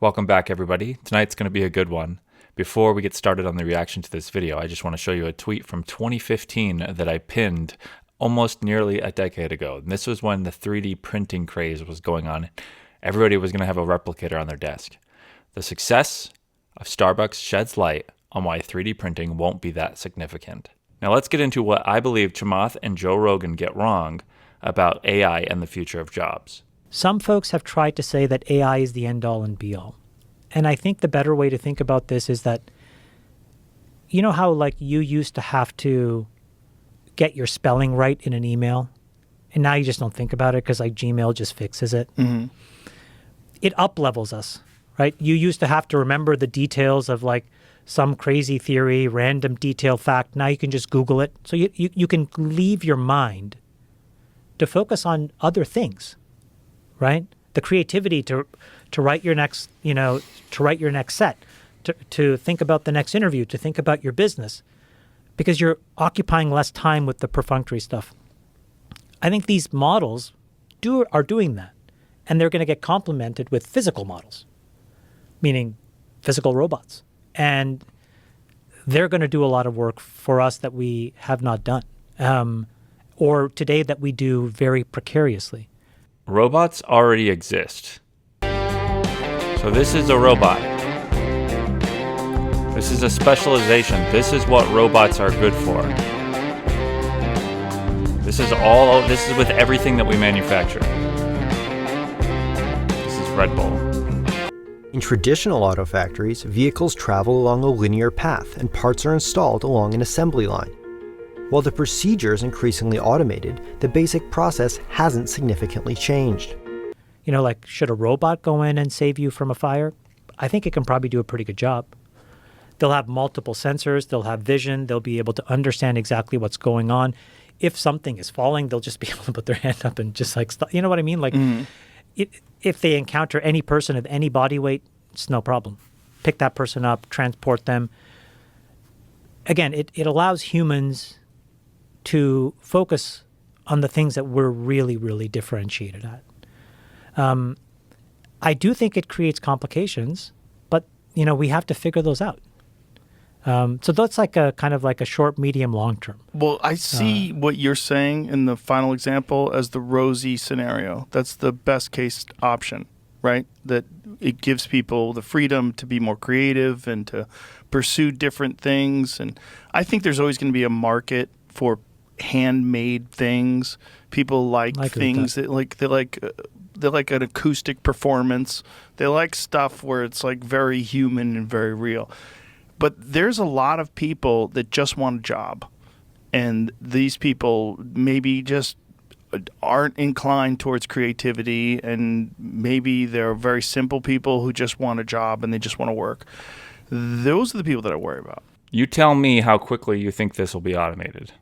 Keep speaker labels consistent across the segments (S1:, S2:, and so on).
S1: Welcome back, everybody. Tonight's going to be a good one. Before we get started on the reaction to this video, I just want to show you a tweet from 2015 that I pinned almost nearly a decade ago. And this was when the 3D printing craze was going on. Everybody was going to have a replicator on their desk. The success of Starbucks sheds light on why 3D printing won't be that significant. Now let's get into what I believe Chamath and Joe Rogan get wrong about AI and the future of jobs.
S2: Some folks have tried to say that AI is the end-all and be-all. And I think the better way to think about this is that, you know how like you used to have to get your spelling right in an email, and now you just don't think about it because like Gmail just fixes it? Mm-hmm. It up-levels us, right? You used to have to remember the details of like some crazy theory, random detail fact. Now you can just Google it. So you can leave your mind to focus on other things. Right? The creativity to write your next, to write your next set, to think about the next interview, to think about your business, because you're occupying less time with the perfunctory stuff. I think these models are doing that, and they're going to get complemented with physical models, meaning physical robots, and they're going to do a lot of work for us that we have not done, or today that we do very precariously.
S1: Robots already exist. So this is a robot. This is a specialization. This is what robots are good for. This is with everything that we manufacture. This is Red Bull.
S3: In traditional auto factories, vehicles travel along a linear path and parts are installed along an assembly line. While the procedure is increasingly automated, the basic process hasn't significantly changed.
S2: Like, should a robot go in and save you from a fire? I think it can probably do a pretty good job. They'll have multiple sensors, they'll have vision, they'll be able to understand exactly what's going on. If something is falling, they'll just be able to put their hand up and just like, you know what I mean? Like, if they encounter any person of any body weight, it's no problem. Pick that person up, transport them. Again, it allows humans to focus on the things that we're really, really differentiated at. I do think it creates complications, but, we have to figure those out. So that's like a kind of like a short, medium, long term.
S4: Well, I see what you're saying in the final example as the rosy scenario. That's the best case option, right? That it gives people the freedom to be more creative and to pursue different things. And I think there's always going to be a market for handmade things. People like things that they like an acoustic performance. They like stuff where it's like very human and very real. But there's a lot of people that just want a job, and these people maybe just aren't inclined towards creativity, and maybe they're very simple people who just want a job and they just want to work. Those are the people that I worry about.
S1: You tell me how quickly you think this will be automated.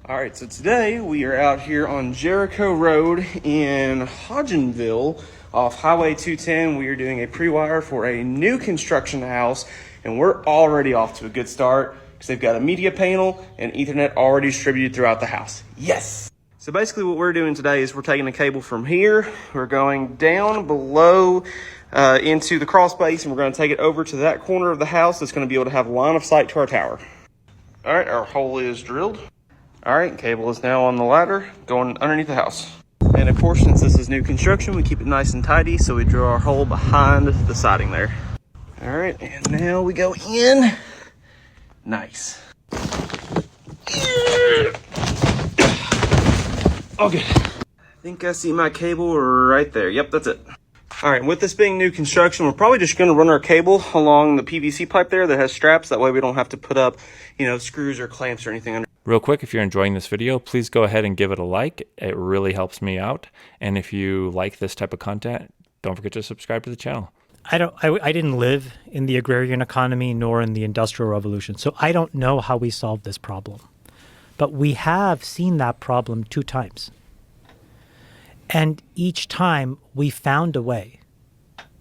S5: All right, so today we are out here on Jericho Road in Hodgenville off Highway 210. We are doing a pre-wire for a new construction house, and we're already off to a good start because they've got a media panel and Ethernet already distributed throughout the house. Yes! So basically what we're doing today is we're taking a cable from here, we're going down below into the crawl space, and we're going to take it over to that corner of the house that's going to be able to have line of sight to our tower. All right, our hole is drilled. All right, cable is now on the ladder going underneath the house. And of course, since this is new construction, we keep it nice and tidy, so we drill our hole behind the siding there. All right, and now we go in. Nice. Okay. I think I see my cable right there. Yep, that's it. All right, with this being new construction, we're probably just going to run our cable along the PVC pipe there that has straps. That way we don't have to put up, screws or clamps or anything under.
S1: Real quick, if you're enjoying this video, please go ahead and give it a like. It really helps me out. And if you like this type of content, don't forget to subscribe to the channel.
S2: I didn't live in the agrarian economy nor in the Industrial Revolution, so I don't know how we solved this problem. But we have seen that problem 2 times. And each time we found a way.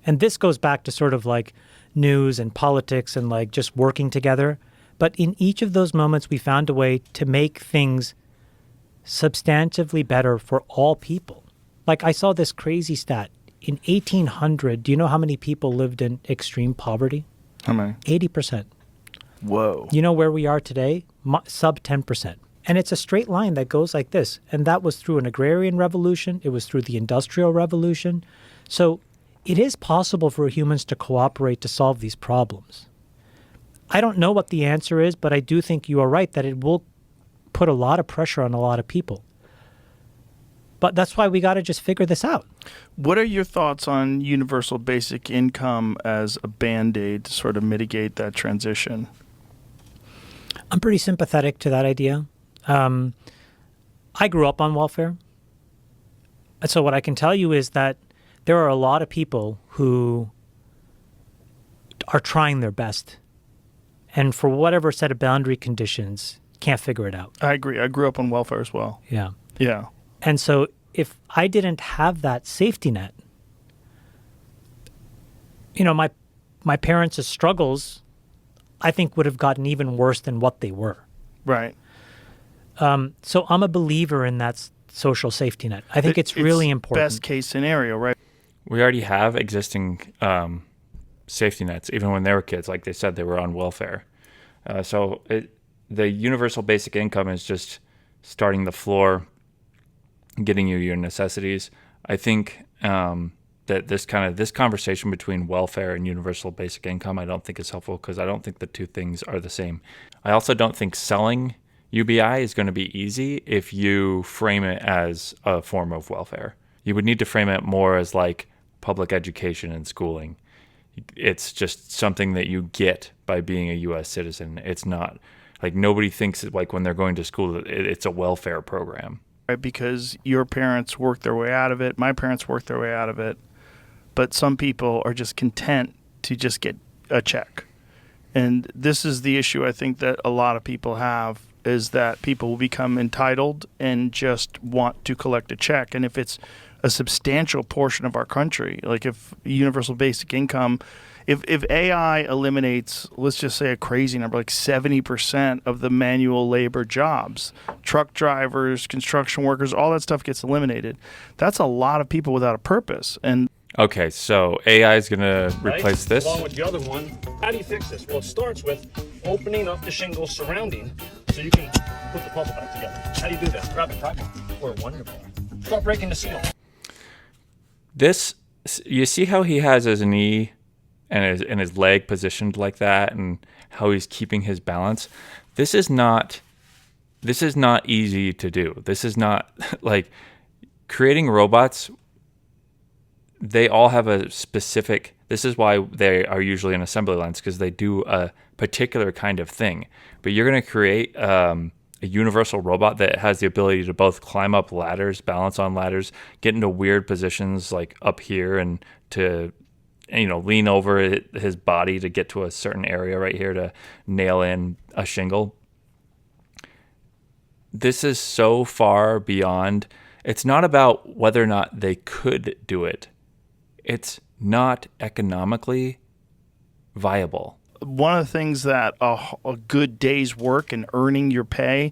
S2: And this goes back to sort of like news and politics and like just working together. But in each of those moments, we found a way to make things substantively better for all people. Like I saw this crazy stat. in 1800, do you know how many people lived in extreme poverty?
S4: How many?
S2: 80%.
S4: Whoa.
S2: You know where we are today? Sub 10%. And it's a straight line that goes like this. And that was through an agrarian revolution. It was through the Industrial Revolution. So it is possible for humans to cooperate to solve these problems. I don't know what the answer is, but I do think you are right that it will put a lot of pressure on a lot of people. But that's why we got to just figure this out.
S4: What are your thoughts on universal basic income as a Band-Aid to sort of mitigate that transition?
S2: I'm pretty sympathetic to that idea. I grew up on welfare. And so what I can tell you is that there are a lot of people who are trying their best. And for whatever set of boundary conditions, can't figure it out.
S4: I agree. I grew up on welfare as well.
S2: Yeah.
S4: Yeah.
S2: And so if I didn't have that safety net, my parents' struggles, I think would have gotten even worse than what they were.
S4: Right.
S2: So I'm a believer in that social safety net. I think it's really important.
S4: Best case scenario, right?
S1: We already have existing safety nets, even when they were kids. Like they said, they were on welfare. The universal basic income is just starting the floor, getting you your necessities. I think that this conversation between welfare and universal basic income, I don't think is helpful because I don't think the two things are the same. I also don't think selling UBI is going to be easy if you frame it as a form of welfare. You would need to frame it more as like public education and schooling. It's just something that you get by being a U.S. citizen. It's not like nobody thinks like when they're going to school, it's a welfare program.
S4: Right, because your parents worked their way out of it. My parents worked their way out of it. But some people are just content to just get a check. And this is the issue I think that a lot of people have, is that people will become entitled and just want to collect a check. And if it's a substantial portion of our country, like if universal basic income, if AI eliminates, let's just say a crazy number, like 70% of the manual labor jobs, truck drivers, construction workers, all that stuff gets eliminated. That's a lot of people without a purpose. And
S1: okay, so AI is going to replace this.
S6: Along with the other one, how do you fix this? Well, it starts with opening up the shingles surrounding so you can put the puzzle back together. How do you do that? Grab a primer or a wonder bar. Start breaking the seal.
S1: This, you see how he has his knee and his leg positioned like that, and how he's keeping his balance. This is not easy to do. This is not like creating robots. They all have a specific, this is why they are usually in assembly lines, because they do a particular kind of thing. But you're going to create a universal robot that has the ability to both climb up ladders, balance on ladders, get into weird positions like up here, and to lean over his body to get to a certain area right here to nail in a shingle. This is so far beyond. It's not about whether or not they could do it. It's not economically viable.
S4: one of the things that a good day's work and earning your pay,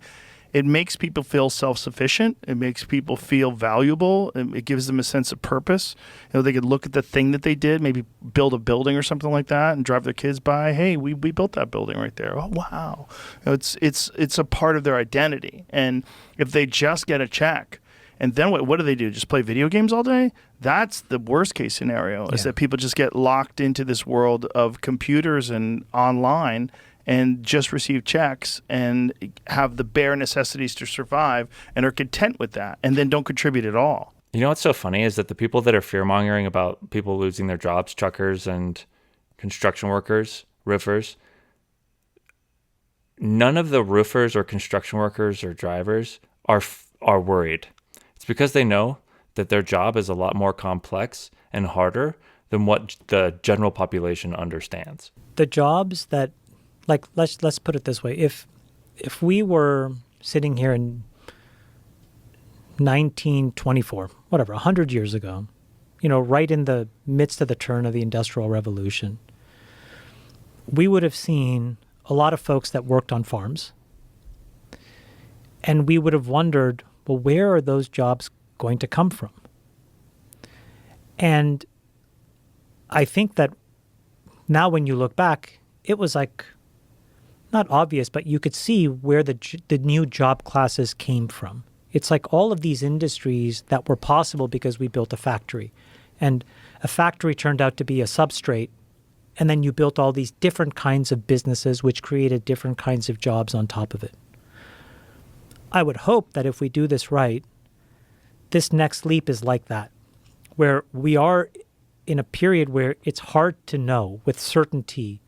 S4: it makes people feel self-sufficient. It makes people feel valuable. It gives them a sense of purpose. They could look at the thing that they did, maybe build a building or something like that, and drive their kids by. Hey, we built that building right there. Oh, wow! It's a part of their identity. And if they just get a check, and then what do they do? Just play video games all day? That's the worst case scenario. Is that people just get locked into this world of computers and online, and just receive checks and have the bare necessities to survive and are content with that and then don't contribute at all.
S1: You know what's so funny is that the people that are fear-mongering about people losing their jobs, truckers and construction workers, roofers, none of the roofers or construction workers or drivers are worried. It's because they know that their job is a lot more complex and harder than what the general population understands.
S2: The jobs that, like, let's put it this way. If we were sitting here in 1924, whatever, 100 years ago, right in the midst of the turn of the Industrial Revolution, we would have seen a lot of folks that worked on farms. And we would have wondered, well, where are those jobs going to come from? And I think that now when you look back, it was like not obvious, but you could see where the new job classes came from. It's like all of these industries that were possible because we built a factory. And a factory turned out to be a substrate. And then you built all these different kinds of businesses, which created different kinds of jobs on top of it. I would hope that if we do this right, this next leap is like that, where we are in a period where it's hard to know with certainty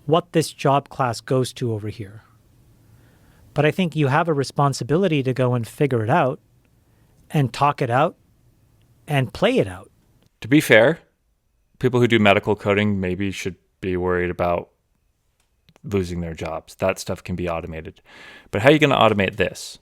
S2: what this job class goes to over here. But I think you have a responsibility to go and figure it out and talk it out and play it out.
S1: To be fair, people who do medical coding maybe should be worried about losing their jobs. That stuff can be automated. But how are you going to automate this?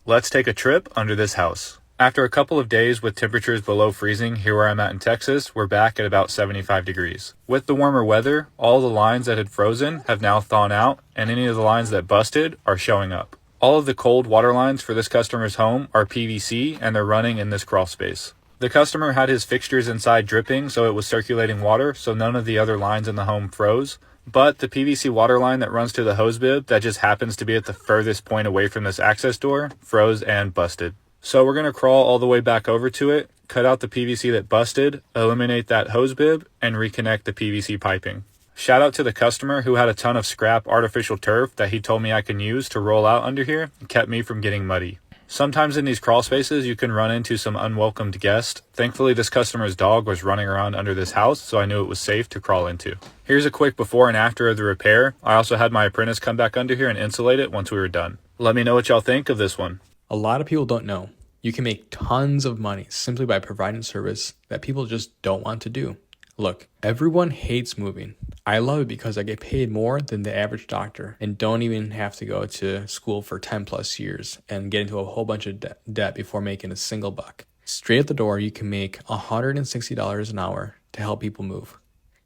S7: Let's take a trip under this house. After a couple of days with temperatures below freezing here where I'm at in Texas, we're back at about 75 degrees. With the warmer weather, all the lines that had frozen have now thawed out, and any of the lines that busted are showing up. All of the cold water lines for this customer's home are PVC, and they're running in this crawl space. The customer had his fixtures inside dripping, so it was circulating water, so none of the other lines in the home froze. But the PVC water line that runs to the hose bib that just happens to be at the furthest point away from this access door froze and busted. So we're going to crawl all the way back over to it, cut out the PVC that busted, eliminate that hose bib, and reconnect the PVC piping. Shout out to the customer who had a ton of scrap artificial turf that he told me I can use to roll out under here and kept me from getting muddy. Sometimes in these crawl spaces, you can run into some unwelcomed guests. Thankfully, this customer's dog was running around under this house, so I knew it was safe to crawl into. Here's a quick before and after of the repair. I also had my apprentice come back under here and insulate it once we were done. Let me know what y'all think of this one.
S8: A lot of people don't know. You can make tons of money simply by providing service that people just don't want to do. Look, everyone hates moving. I love it because I get paid more than the average doctor and don't even have to go to school for 10 plus years and get into a whole bunch of debt before making a single buck. Straight at the door, you can make $160 an hour to help people move.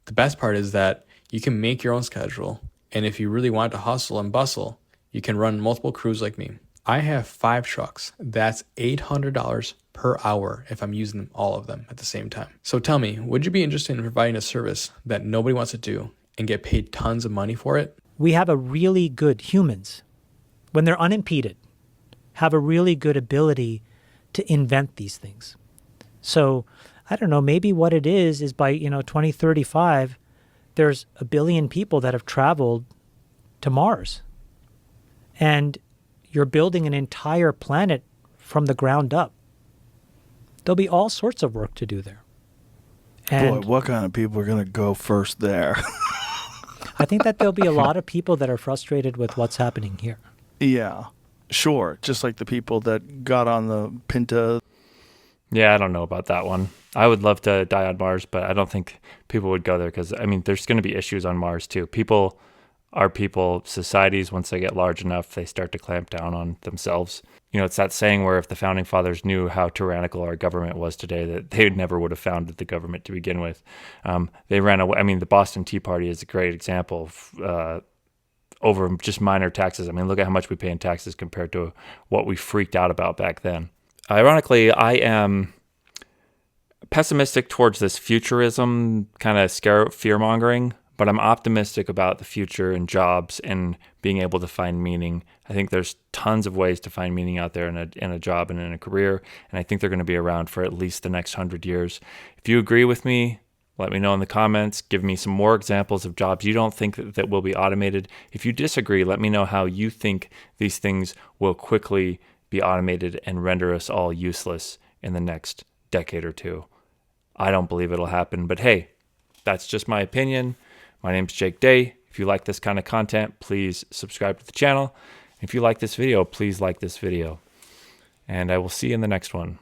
S8: The best part is that you can make your own schedule, and if you really want to hustle and bustle, you can run multiple crews like me. I have 5 trucks. That's $800 per hour if I'm using them, all of them at the same time. So tell me, would you be interested in providing a service that nobody wants to do and get paid tons of money for it?
S2: We have a really good humans, when they're unimpeded, have a really good ability to invent these things. So I don't know, maybe what it is by 2035, there's 1 billion people that have traveled to Mars. And you're building an entire planet from the ground up. There'll be all sorts of work to do there. And
S4: boy, what kind of people are going to go first there?
S2: I think that there'll be a lot of people that are frustrated with what's happening here.
S4: Yeah, sure. Just like the people that got on the Pinta.
S1: Yeah, I don't know about that one. I would love to die on Mars, but I don't think people would go there because, there's going to be issues on Mars too. People, societies, once they get large enough, they start to clamp down on themselves. It's that saying where if the founding fathers knew how tyrannical our government was today, that they never would have founded the government to begin with. They ran away. The Boston Tea Party is a great example of, over just minor taxes. Look at how much we pay in taxes compared to what we freaked out about back then. Ironically, I am pessimistic towards this futurism kind of fear-mongering, but I'm optimistic about the future and jobs and being able to find meaning. I think there's tons of ways to find meaning out there in a job and in a career, and I think they're going to be around for at least the next 100 years. If you agree with me, let me know in the comments. Give me some more examples of jobs you don't think that will be automated. If you disagree, let me know how you think these things will quickly be automated and render us all useless in the next decade or two. I don't believe it'll happen, but hey, that's just my opinion. My name's Jake Day. If you like this kind of content, please subscribe to the channel. If you like this video, please like this video. And I will see you in the next one.